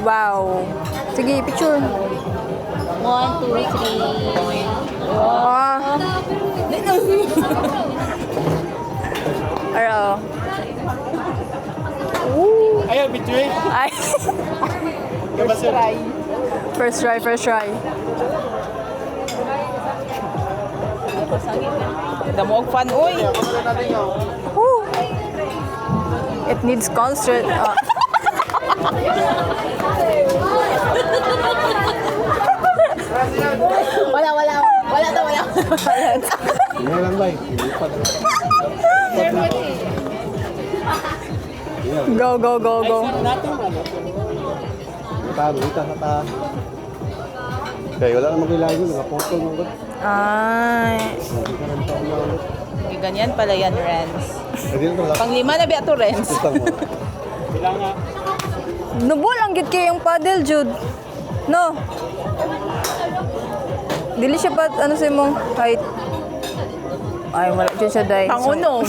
Wow. Sige, picture. 1, 2, 3. Ah. Araw. Ayaw, bitch. Ay. First try, first try. Damo og fan, uy. Woo. It needs constant. Wala to, wala. Hindi lang ba? Ilipat. Go, go, go, go. Tago, ita. Kaya wala namang kailangan yun. Nakapotol mo ba? Ay. Hindi ka rin pa ulit. Ganyan pala yan, Renz. Hindi na lang. Panglima na biya to, Renz. Kailangan. Nubol ang git kayong paddle, Jude. No. Dili siya pa, ano sa imong height. Ay, wala dyan siya dahil. Pangunom.